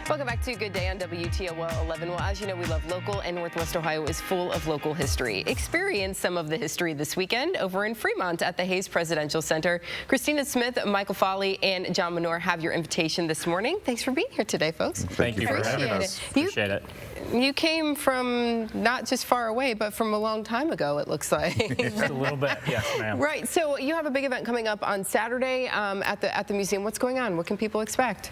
Welcome back to Good Day on WTOL 11. Well, as you know, we love local, and Northwest Ohio is full of local history. Experience some of the history this weekend over in Fremont at the Hayes Presidential Center. Kristina Smith, Michael Fahle, and John Manore have your invitation this morning. Thanks for being here today, folks. Thank you for having us. Appreciate it. You came from not just far away, but from a long time ago, it looks like. Just a little bit, yes, ma'am. Right. So you have a big event coming up on Saturday at the museum. What's going on? What can people expect?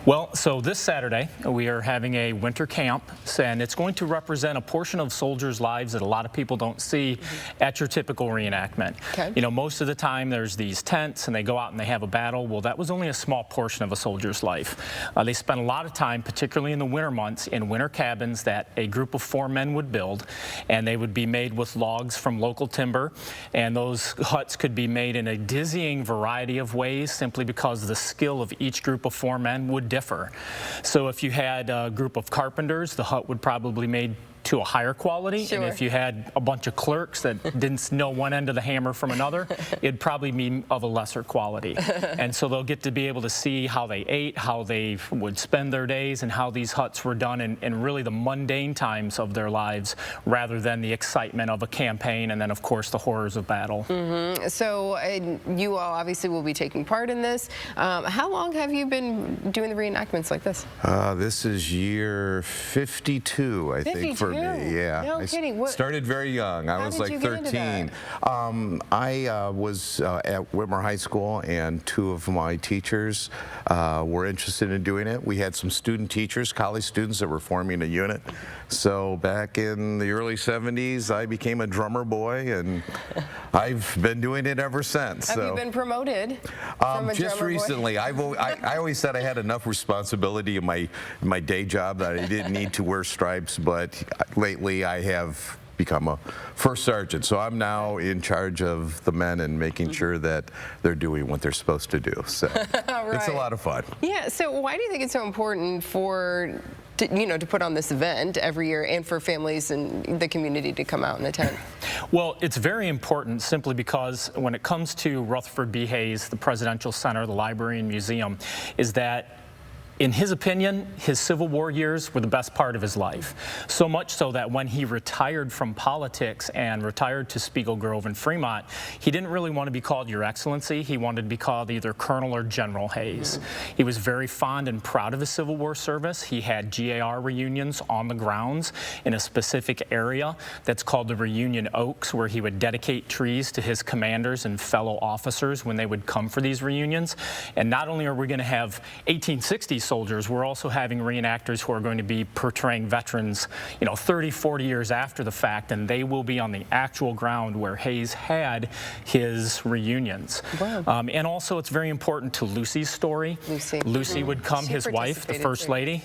Well, so this Saturday, we are having a winter camp, and it's going to represent a portion of soldiers' lives that a lot of people don't see at your typical reenactment. Okay. You know, most of the time there's these tents and they go out and they have a battle. Well, that was only a small portion of a soldier's life. They spent a lot of time, particularly in the winter months, in winter cabins that a group of 4 men would build, and they would be made with logs from local timber, and those huts could be made in a dizzying variety of ways simply because the skill of each group of 4 men would differ. So if you had a group of carpenters, the hut would probably be made to a higher quality. Sure. And if you had a bunch of clerks that didn't know one end of the hammer from another, it'd probably be of a lesser quality. And so they'll get to be able to see how they ate, how they would spend their days, and how these huts were done in really the mundane times of their lives, rather than the excitement of a campaign and then, of course, the horrors of battle. So you all obviously will be taking part in this. How long have you been doing the reenactments like this? This is year 52, I think, for me. Yeah. No kidding. What, started very young. I was like 13. I was at Whitmer High School, and 2 of my teachers were interested in doing it. We had some student teachers, college students, that were forming a unit. So back in the early 70s, I became a drummer boy, and I've been doing it ever since. Have you been promoted from a just drummer recently. boy? I always said I had enough responsibility in my day job that I didn't need to wear stripes, but lately I have become a first sergeant, so I'm now in charge of the men and making sure that they're doing what they're supposed to do. So Right. It's a lot of fun. Yeah. So why do you think it's so important to put on this event every year, and for families and the community to come out and attend? Well, it's very important simply because when it comes to Rutherford B. Hayes, the Presidential Center, the Library and Museum, is that in his opinion, his Civil War years were the best part of his life. So much so that when he retired from politics and retired to Spiegel Grove in Fremont, he didn't really want to be called Your Excellency. He wanted to be called either Colonel or General Hayes. He was very fond and proud of his Civil War service. He had GAR reunions on the grounds in a specific area that's called the Reunion Oaks, where he would dedicate trees to his commanders and fellow officers when they would come for these reunions. And not only are we going to have 1860s soldiers, we're also having reenactors who are going to be portraying veterans, 30, 40 years after the fact, and they will be on the actual ground where Hayes had his reunions. Wow. And also, it's very important to Lucy's story. Lucy would come, his wife, the First Lady.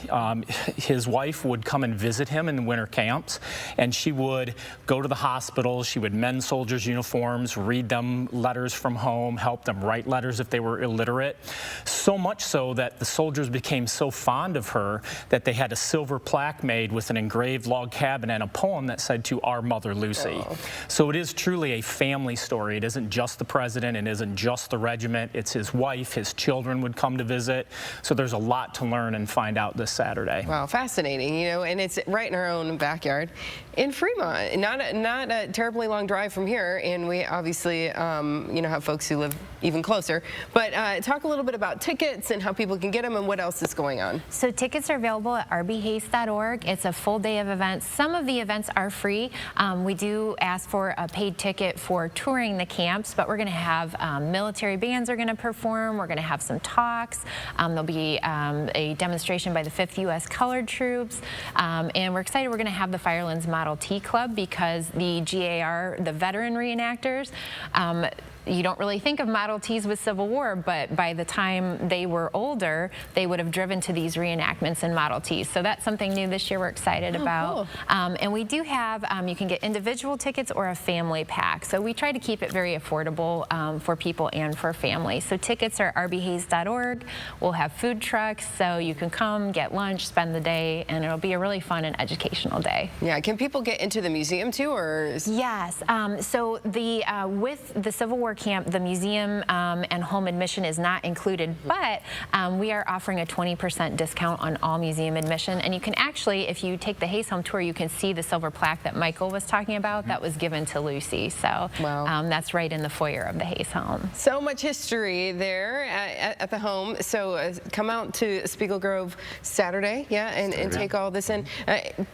His wife would come and visit him in the winter camps, and she would go to the hospitals. She would mend soldiers' uniforms, read them letters from home, help them write letters if they were illiterate. So much so that the soldiers became so fond of her that they had a silver plaque made with an engraved log cabin and a poem that said, "To our mother Lucy." Oh. So it is truly a family story. It isn't just the president, it isn't just the regiment, it's his wife, his children would come to visit. So there's a lot to learn and find out this Saturday. Wow, fascinating, and it's right in our own backyard in Fremont. Not a terribly long drive from here, and we obviously have folks who live even closer. But talk a little bit about tickets and how people can get them and what else is going on. So tickets are available at rbhays.org. It's a full day of events. Some of the events are free. We do ask for a paid ticket for touring the camps, but we're going to have military bands are going to perform. We're going to have some talks. There'll be a demonstration by the 5th U.S. Colored Troops, and we're excited. We're going to have the Firelands Model T Club, because the GAR, the veteran reenactors, you don't really think of Model Ts with Civil War, but by the time they were older, they would have driven to these reenactments in Model Ts. So that's something new this year we're excited about. Cool. And we do have, you can get individual tickets or a family pack. So we try to keep it very affordable for people and for families. So tickets are rbhays.org. We'll have food trucks, so you can come, get lunch, spend the day, and it'll be a really fun and educational day. Yeah, can people get into the museum too, or? Yes, so with the Civil War camp. The museum and home admission is not included, but we are offering a 20% discount on all museum admission. And you can actually, if you take the Hayes Home tour, you can see the silver plaque that Michael was talking about. That was given to Lucy. So that's right in the foyer of the Hayes Home. So much history there at the home. So come out to Spiegel Grove Saturday, and take all this in.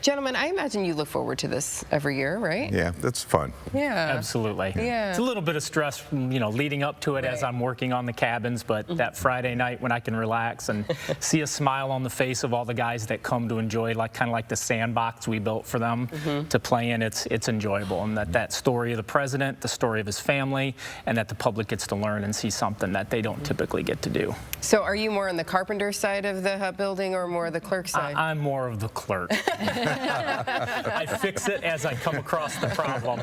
Gentlemen, I imagine you look forward to this every year, right? Yeah, that's fun. Yeah. Absolutely. Yeah. It's a little bit of stress, leading up to it as I'm working on the cabins, but that Friday night when I can relax and see a smile on the face of all the guys that come to enjoy, kind of like the sandbox we built for them to play in, it's enjoyable. And that story of the president, the story of his family, and that the public gets to learn and see something that they don't typically get to do. So are you more on the carpenter side of the building or more the clerk side? I'm more of the clerk. I fix it as I come across the problem.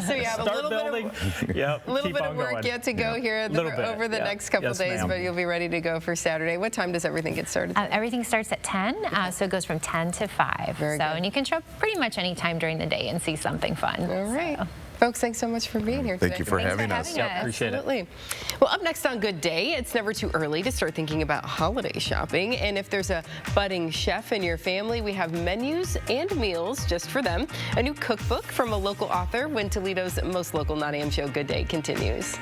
So you have a little bit of work yet to go here over the next couple days, but you'll be ready to go for Saturday. What time does everything get started? Everything starts at 10, so it goes from 10 to 5. Very good. And you can show up pretty much any time during the day and see something fun. All right. So. Folks, thanks so much for being here today. Thank you for having us. Appreciate it. Well, up next on Good Day, it's never too early to start thinking about holiday shopping. And if there's a budding chef in your family, we have menus and meals just for them. A new cookbook from a local author when Toledo's most local 9 a.m. show, Good Day, continues.